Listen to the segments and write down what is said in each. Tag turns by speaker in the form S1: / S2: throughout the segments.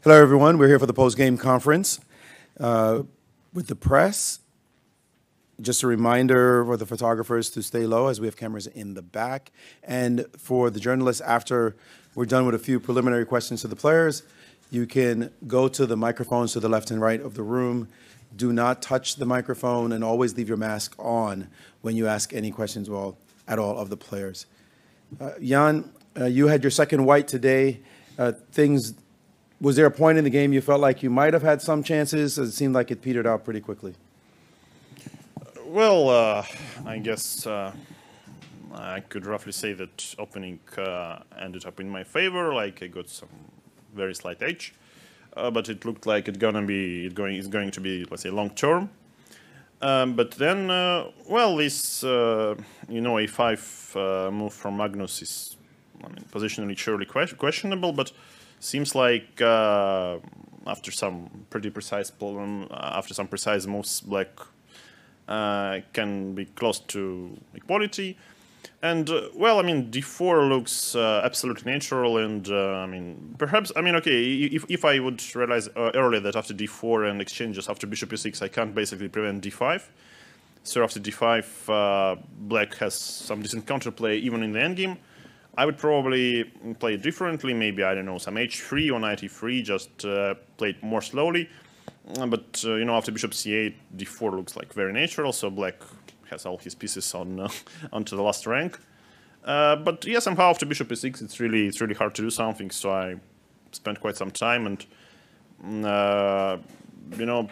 S1: Hello, everyone. We're here for the post-game conference with the press. Just a reminder for the photographers to stay low as we have cameras in the back. And for the journalists, after we're done with a few preliminary questions to the players, you can go to the microphones to the left and right of the room. Do not touch the microphone and always leave your mask on when you ask any questions at all of the players. Jan, you had your second white today. Was there a point in the game you felt like you might have had some chances? It seemed like it petered out pretty quickly.
S2: Well, I guess I could roughly say that opening ended up in my favor. Like I got some very slight edge, but it looked like it's going to be, let's say, long term. But then, well, this a5 move from Magnus is, positionally surely questionable, but seems like after some precise moves, Black can be close to equality. And well, d4 looks absolutely natural, and perhaps, if I would realize earlier that after d4 and exchanges after bishop e6, I can't basically prevent d5. So after d5, Black has some decent counterplay even in the endgame. I would probably play it differently, maybe, I don't know, some h3 or knight e3, just play it more slowly. But, after bishop c8, d4 looks like very natural, so Black has all his pieces on onto the last rank. But yeah, somehow after bishop e6, it's really hard to do something, so I spent quite some time, and,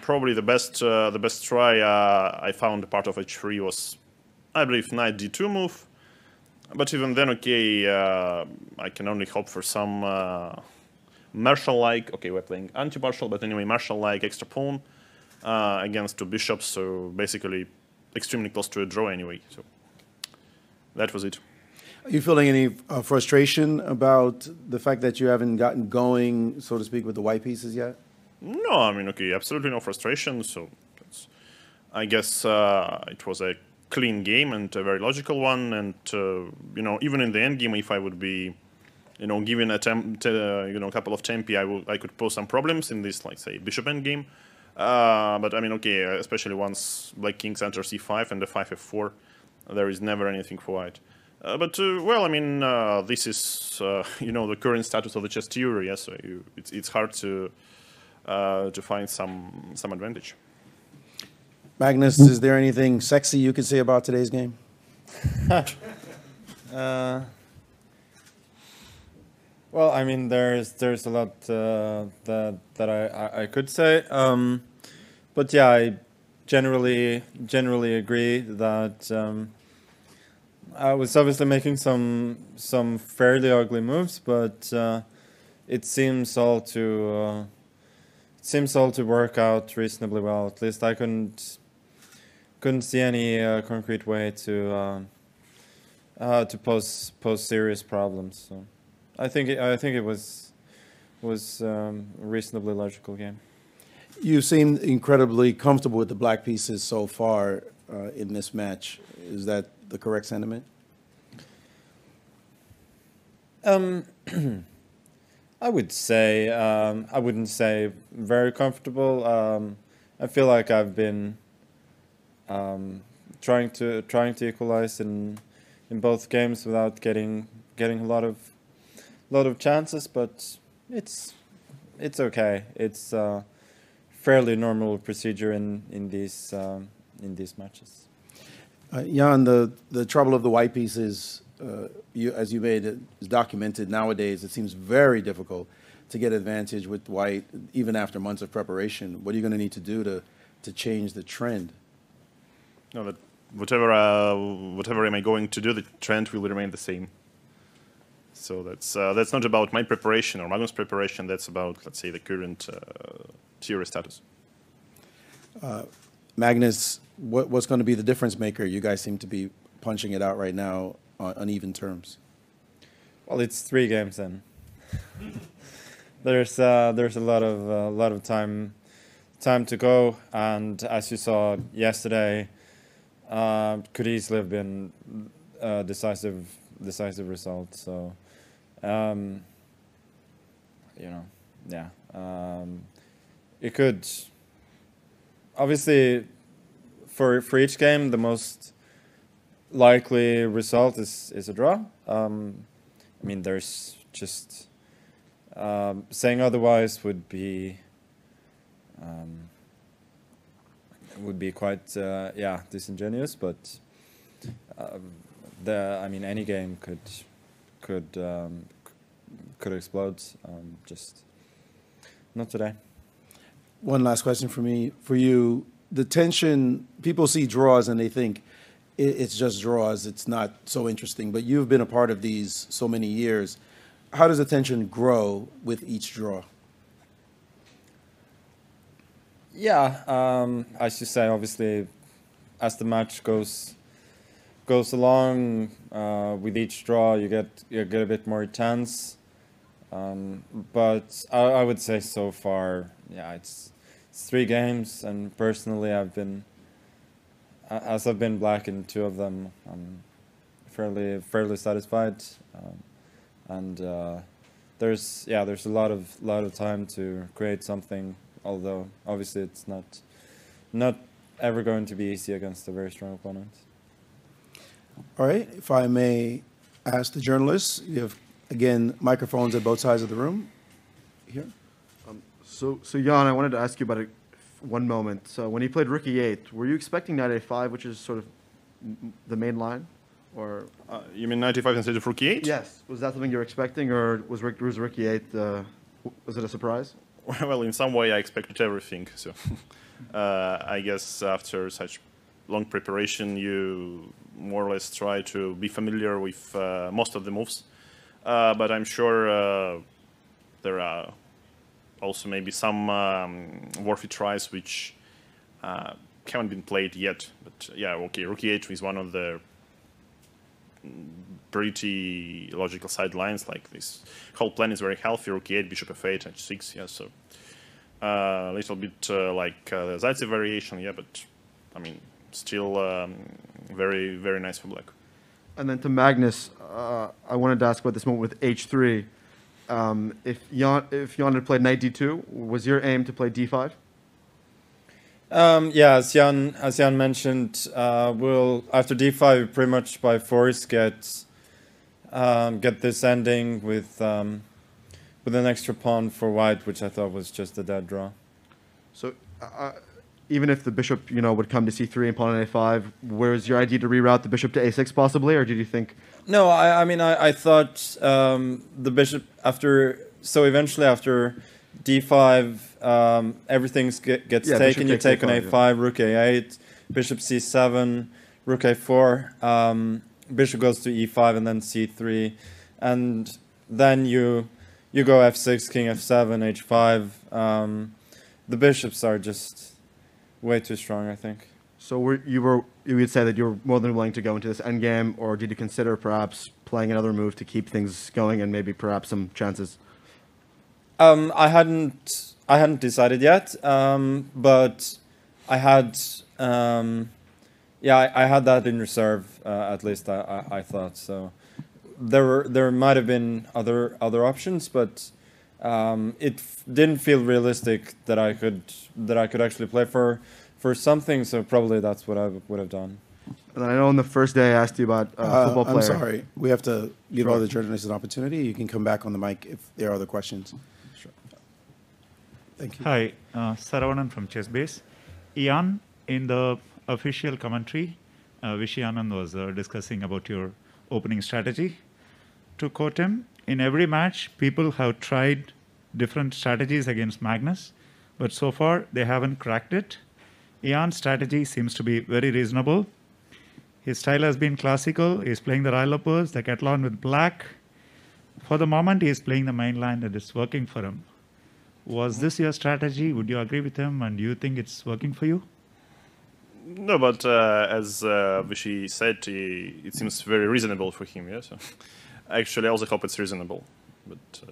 S2: probably the best try I found part of h3 was, I believe, knight d2 move. But even then, okay, I can only hope for some Marshall-like, okay, we're playing anti-Marshall, but anyway, Marshall-like extra pawn against two bishops, so basically extremely close to a draw anyway. So that was it.
S1: Are you feeling any frustration about the fact that you haven't gotten going, so to speak, with the white pieces yet?
S2: No, okay, absolutely no frustration. So I guess it was a clean game and a very logical one, and even in the end game, if I would be, given a couple of tempi, I could pose some problems in this, like, say, bishop endgame. But okay, especially once Black Kings enter c5 and the 5 f4, there is never anything for white. But well, this is the current status of the chess theory. Yes, so it's hard to find some advantage.
S1: Magnus, is there anything sexy you can say about today's game?
S3: Well, there's a lot that I could say, but yeah, I generally agree that I was obviously making some fairly ugly moves, but it seems all to work out reasonably well. At least I couldn't see any concrete way to pose serious problems. So I think it was a reasonably logical game.
S1: You seem incredibly comfortable with the black pieces so far in this match. Is that the correct sentiment?
S3: I would say I wouldn't say very comfortable. I feel like I've been trying to equalize in both games without getting a lot of chances, but it's okay. It's fairly normal procedure in these matches.
S1: Jan, the trouble of the white pieces, as you made it, is documented nowadays. It seems very difficult to get advantage with white, even after months of preparation. What are you going to need to do to change the trend?
S2: No, that whatever am I going to do, the trend will remain the same. So that's not about my preparation or Magnus' preparation. That's about, let's say, the current theory status.
S1: Magnus, what's going to be the difference maker? You guys seem to be punching it out right now on even terms.
S3: Well, it's 3 games in. There's a lot of time to go, and as you saw yesterday, could easily have been a decisive result. So, yeah, it could obviously for each game the most likely result is a draw. I mean, there's just saying otherwise would be quite yeah, disingenuous, but I mean, any game could explode. Just not today.
S1: One last question for you. The tension, people see draws and they think it's just draws, it's not so interesting, but you've been a part of these so many years. How does the tension grow with each draw?
S3: Yeah, as you say, obviously, as the match goes along, with each draw, you get a bit more tense. But I would say so far, yeah, it's 3 games, and personally, I've been black in 2 of them, I'm fairly satisfied. And there's a lot of time to create something. Although obviously it's not ever going to be easy against a very strong opponent.
S1: All right, if I may ask the journalists, you have, again, microphones at both sides of the room. Here.
S4: So Jan, I wanted to ask you about one moment. So when you played Rook E8, were you expecting Knight A5, which is sort of the main line? Or
S2: you mean 95 instead of Rook E8?
S4: Yes. Was that something you were expecting, or was Rook E8, was it a surprise?
S2: Well, in some way, I expected everything. So, I guess after such long preparation, you more or less try to be familiar with most of the moves. But I'm sure there are also maybe some worthy tries which haven't been played yet. But yeah, okay, Rook E8 is one of the pretty logical sidelines. Like this whole plan is very healthy. Rook E8, Bishop F8, H6. Yeah, so a little bit like the Zaitsev variation. Yeah, but I mean, still very, very nice for black.
S4: And then to Magnus, I wanted to ask about this moment with H3. If Jan had played Knight D2, was your aim to play D5?
S3: Yeah, as Jan mentioned, we'll after D5 pretty much by force get this ending with an extra pawn for white, which I thought was just a dead draw.
S4: So even if the bishop, would come to C3 and pawn on A5, was your idea to reroute the bishop to A6 possibly, or did you think?
S3: No, I mean I thought the bishop eventually after D5 everything gets taken. You take on A5, Rook A8, Bishop C7, Rook A4, Bishop goes to E5 and then C3, and then you go F6, King F7, H5. The bishops are just way too strong, I think.
S4: So you would say that you're more than willing to go into this endgame, or did you consider perhaps playing another move to keep things going and maybe perhaps some chances?
S3: I hadn't decided yet, but I had I had that in reserve, at least I thought. So there might have been other options, but it didn't feel realistic that I could actually play for something. So probably that's what I would have done.
S4: And I know on the first day I asked you about football player.
S1: I'm sorry. We have to give all the journalists an opportunity. You can come back on the mic if there are other questions. Sure. Thank you.
S5: Hi, Saravanan from Chess.com. Ian, in the official commentary, Vishy Anand was discussing about your opening strategy. To quote him, in every match, people have tried different strategies against Magnus, but so far they haven't cracked it. Ian's strategy seems to be very reasonable. His style has been classical. He's playing the Rylopers, the Catalan with black. For the moment, he is playing the main line that is working for him. Was this your strategy? Would you agree with him? And do you think it's working for you?
S2: No, but as Vishy said, it seems very reasonable for him. Yeah, so actually, I also hope it's reasonable. But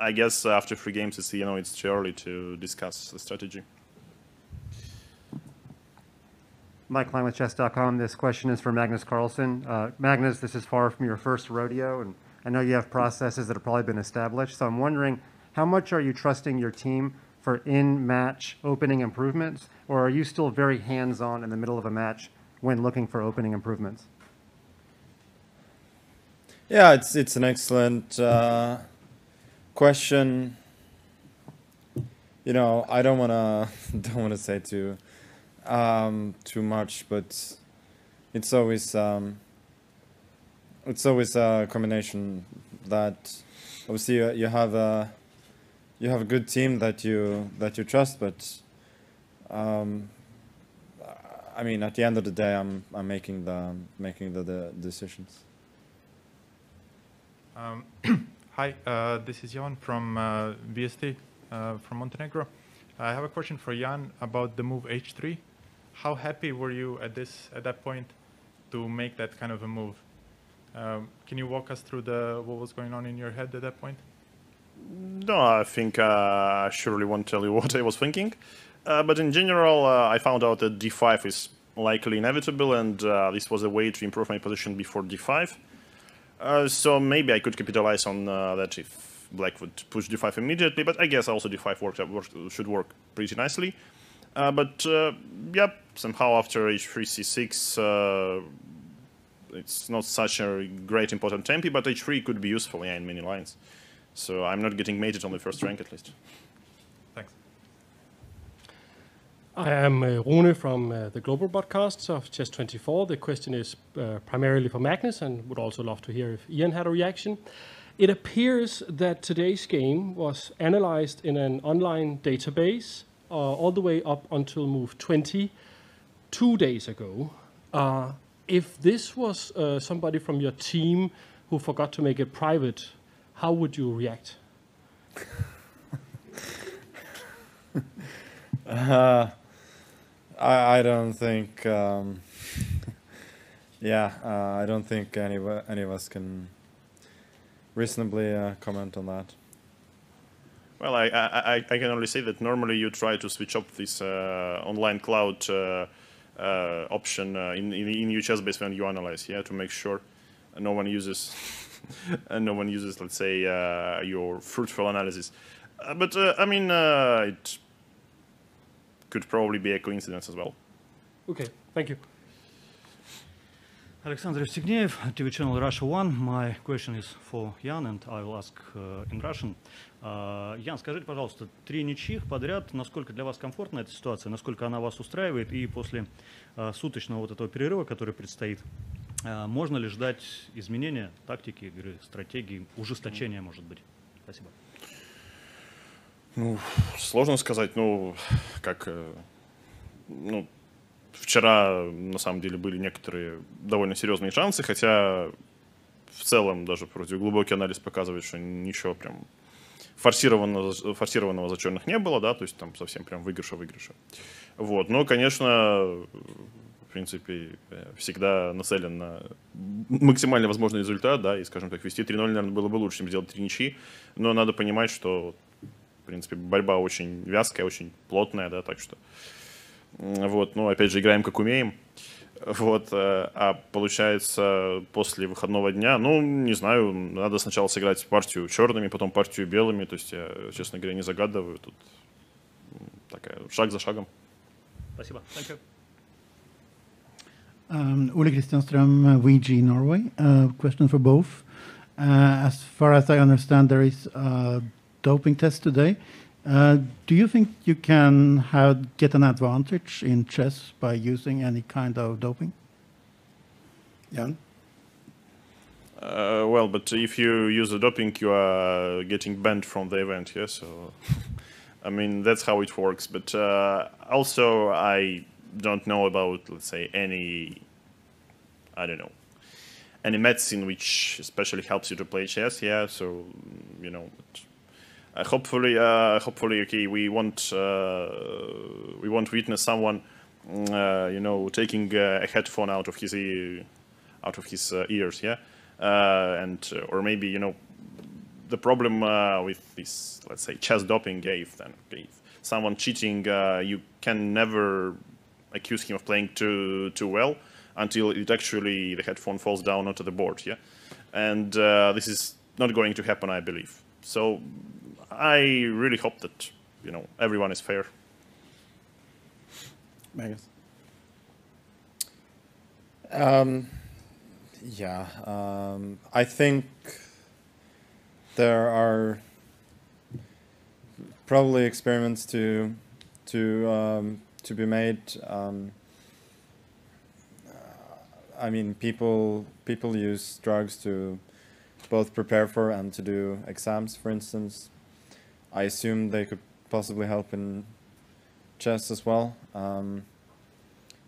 S2: I guess after 3 games, it's too early to discuss the strategy.
S6: Mike Klein with Chess.com. This question is for Magnus Carlsen. Magnus, this is far from your first rodeo, and I know you have processes that have probably been established. So I'm wondering, How much are you trusting your team for in-match opening improvements, or are you still very hands-on in the middle of a match when looking for opening improvements?
S3: Yeah, it's an excellent question. You know, I don't wanna say too much, but it's always a combination that obviously you have a good team that you trust, but I mean, at the end of the day, I'm making the decisions.
S7: Hi, this is Jan from BST from Montenegro. I have a question for Jan about the move h3. How happy were you at that point to make that kind of a move? Can you walk us through what was going on in your head at that point?
S2: No, I think I surely won't tell you what I was thinking. But in general, I found out that d5 is likely inevitable, and this was a way to improve my position before d5. So maybe I could capitalize on that if Black would push d5 immediately, but I guess also d5 should work pretty nicely. But yeah, somehow after h3, c6, it's not such a great important tempi, but h3 could be useful, yeah, in many lines. So I'm not getting mated on the first rank at least.
S7: Thanks.
S8: I am Rune from the global broadcasts of Chess.24. The question is primarily for Magnus, and would also love to hear if Ian had a reaction. It appears that today's game was analyzed in an online database all the way up until move 20 2 days ago. If this was somebody from your team who forgot to make it private, how would you react?
S3: I don't think. I don't think any of us can reasonably comment on that.
S2: Well, I can only say that normally you try to switch up this online cloud option in your chess base when you analyze, yeah, to make sure no one uses let's say your fruitful analysis. But I mean, it could probably be a coincidence as well.
S8: Okay, thank you.
S9: Alexander Evstigneev, TV channel Russia 1. My question is for Jan, and I will ask in Russian. Ян, скажите, пожалуйста, 3 ничьих подряд, насколько для вас комфортна эта ситуация, насколько она вас устраивает, и после суточного вот этого перерыва, который предстоит, можно ли ждать изменения тактики игры, стратегии, ужесточения, может быть? Спасибо.
S2: Ну, сложно сказать, ну, как, ну, вчера, на самом деле, были некоторые довольно серьезные шансы, хотя в целом даже вроде глубокий анализ показывает, что ничего прям форсированного за черных не было, да, то есть там совсем прям выигрыша. Вот, но, конечно, в принципе, всегда нацелен на максимально возможный результат, да, и, скажем так, вести 3-0, наверное, было бы лучше, чем сделать 3 ничьи, но надо понимать, что, в принципе, борьба очень вязкая, очень плотная, да, так что, вот, ну, опять же, играем как умеем. Вот, а получается, после выходного дня, ну, не знаю, надо сначала сыграть партию черными, потом партию белыми, то есть я, честно говоря, не загадываю, тут такая, шаг за шагом.
S9: Спасибо. Thank you.
S10: Ole Christianström, VG Norway. Question for both. As far as I understand, there is a doping test today. Do you think you can get an advantage in chess by using any kind of doping?
S1: Jan?
S2: Well, but if you use the doping, you are getting banned from the event, yeah, so I mean, that's how it works. But also, I don't know about, let's say, any medicine which especially helps you to play chess, yeah, so, you know, hopefully, okay, we won't witness someone, you know, taking a headphone out of his ears, yeah, and or maybe, you know, the problem with this, let's say, chess doping, yeah, if someone cheating, you can never accuse him of playing too well until it actually the headphone falls down onto the board, yeah, and this is not going to happen, I believe. So I really hope that everyone is fair.
S1: Magnus?
S3: Yeah, I think there are probably experiments to be made. I mean, people use drugs to both prepare for and to do exams, for instance. I assume they could possibly help in chess as well.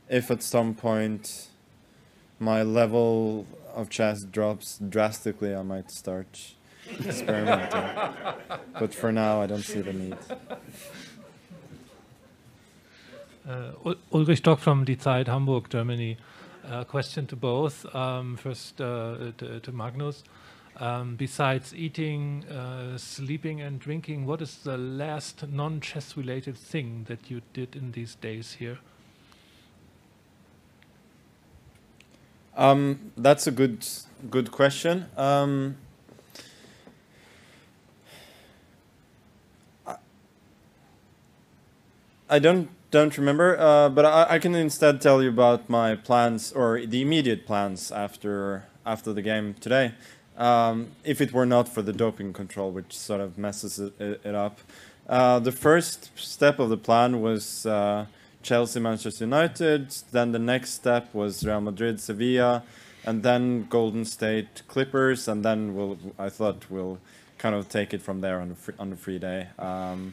S3: If at some point my level of chess drops drastically, I might start experimenting. But for now, I don't see the need.
S11: Ulrich Stock from Die Zeit, Hamburg, Germany. Question to both. First to Magnus. Besides eating, sleeping and drinking, what is the last non-chess related thing that you did in these days here?
S3: That's a good question. I don't remember, but I can instead tell you about my plans, or the immediate plans after the game today. If it were not for the doping control, which sort of messes it up. The first step of the plan was Chelsea, Manchester United. Then the next step was Real Madrid, Sevilla, and then Golden State Clippers. And then I thought we'll kind of take it from there on the free day. Apart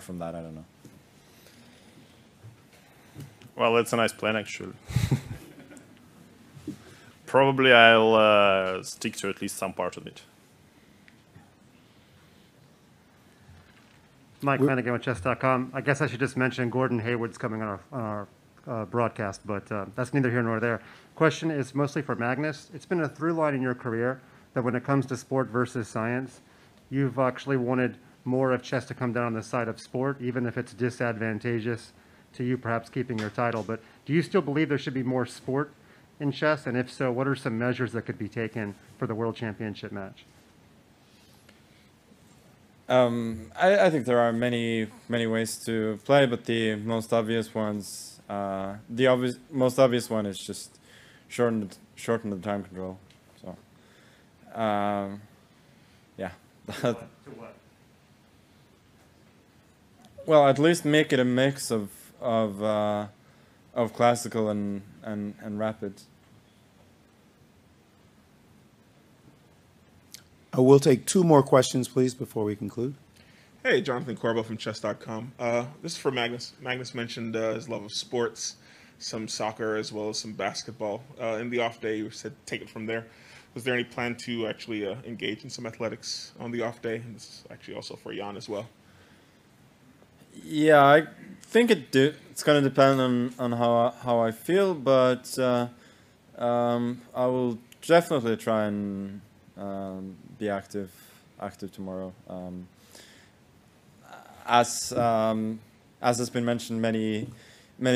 S3: from that, I don't know.
S2: Well, that's a nice plan, actually. Probably I'll stick to at least some part of it.
S6: Mike Flanagan with Chess.com. I guess I should just mention Gordon Hayward's coming on our broadcast, but that's neither here nor there. Question is mostly for Magnus. It's been a through line in your career that when it comes to sport versus science, you've actually wanted more of chess to come down on the side of sport, even if it's disadvantageous to you perhaps keeping your title. But do you still believe there should be more sport in chess? And if so, what are some measures that could be taken for the World Championship match?
S3: I think there are many ways to play, but the most obvious ones, most obvious one is just shorten the time control. So, yeah.
S6: To what?
S3: Well, at least make it a mix of classical and rapid.
S1: We'll take 2 more questions, please, before we conclude.
S12: Hey, Jonathan Corbo from Chess.com. This is for Magnus. Magnus mentioned his love of sports, some soccer as well as some basketball. In the off day, you said take it from there. Was there any plan to actually engage in some athletics on the off day? And this is actually also for Jan as well.
S3: Yeah, I think it's going to depend on how I feel, but I will definitely try and be active tomorrow. As has been mentioned many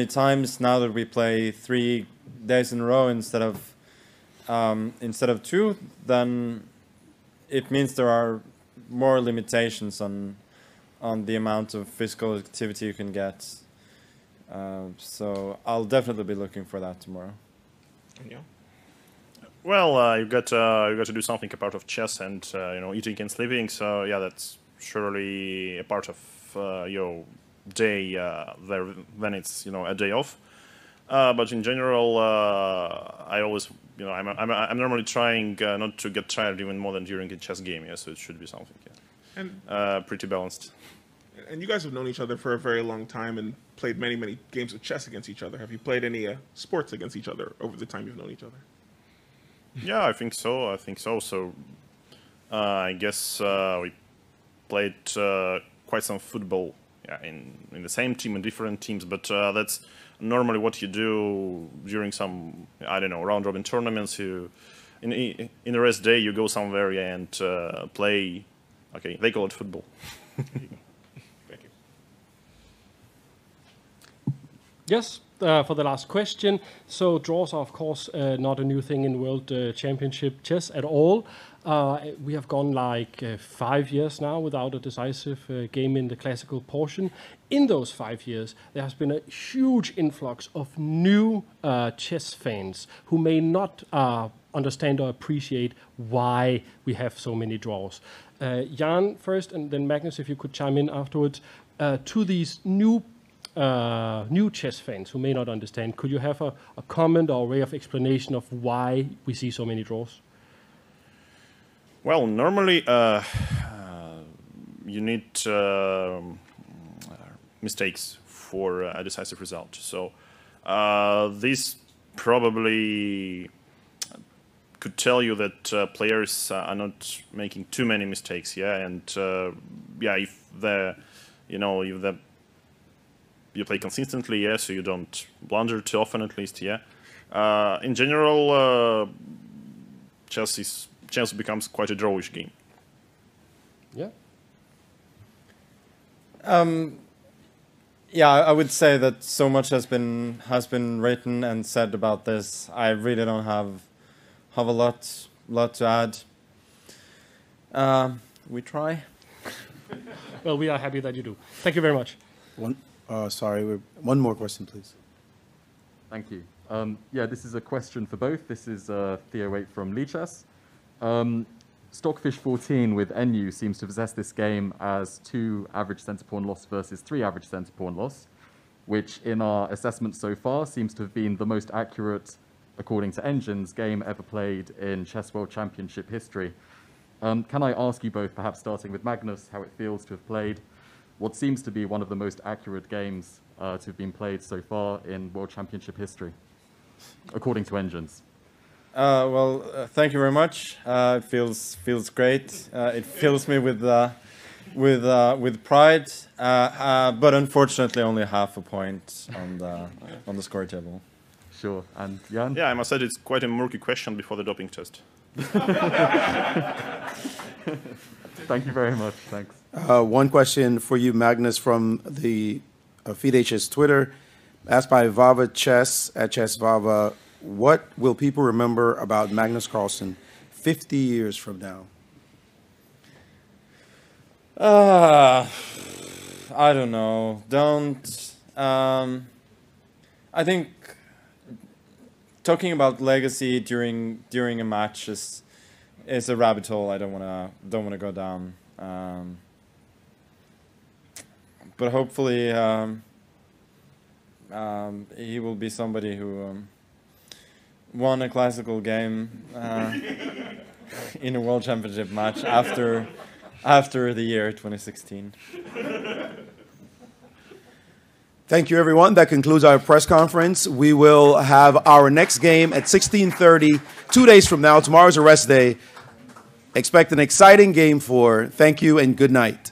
S3: times, now that we play 3 days in a row instead of 2, then it means there are more limitations on the amount of physical activity you can get. So I'll definitely be looking for that tomorrow.
S12: Yeah.
S2: Well, you got to do something a part of chess and eating and sleeping. So yeah, that's surely a part of your day there when it's a day off. But in general, I always I'm normally trying not to get tired even more than during a chess game. Yeah, so it should be something. Yeah. And pretty balanced.
S12: And you guys have known each other for a very long time and played many games of chess against each other. Have you played any sports against each other over the time you've known each other?
S2: Yeah, I think so. So I guess we played quite some football, in the same team and different teams. But that's normally what you do during some round robin tournaments. You in the rest day you go somewhere and play. Okay, they call it football.
S12: Thank you.
S8: Yes, for the last question. So draws are, of course, not a new thing in World Championship chess at all. We have gone like 5 years now without a decisive game in the classical portion. In those 5 years, there has been a huge influx of new chess fans who may not understand or appreciate why we have so many draws. Jan first, and then Magnus, if you could chime in afterwards. To these new chess fans who may not understand, could you have a comment or a way of explanation of why we see so many draws?
S2: Well, normally you need mistakes for a decisive result. So this probably could tell you that players are not making too many mistakes. Yeah, and if you play consistently, yeah, so you don't blunder too often, at least, yeah. In general, chess becomes quite a drawish game.
S8: Yeah.
S3: I would say that so much has been written and said about this. I really don't have a lot to add. We try.
S8: Well, we are happy that you do. Thank you very much.
S1: One more question, please.
S13: Thank you. This is a question for both. This is Theo 8 from Lichess. Stockfish 14 with NU seems to possess this game as 2 average center pawn loss versus 3 average center pawn loss, which in our assessment so far seems to have been the most accurate, according to Engines, game ever played in Chess World Championship history. Can I ask you both, perhaps starting with Magnus, how it feels to have played what seems to be one of the most accurate games to have been played so far in World Championship history, according to Engines?
S3: Thank you very much. It feels great. It fills me with pride, but unfortunately only half a point on the score table.
S13: Sure. And Jan?
S2: Yeah, I must say it's quite a murky question before the doping test.
S13: Thank you very much. Thanks.
S1: One question for you, Magnus, from the Fide Chess Twitter, asked by Vava Chess at Chess Vava. What will people remember about Magnus Carlsen 50 years from now?
S3: I don't know. I think talking about legacy during a match is a rabbit hole I don't wanna go down. But hopefully he will be somebody who won a classical game in a World Championship match after the year 2016.
S1: Thank you, everyone. That concludes our press conference. We will have our next game at 16:30, 2 days from now. Tomorrow's a rest day. Expect an exciting game 4. Thank you and good night.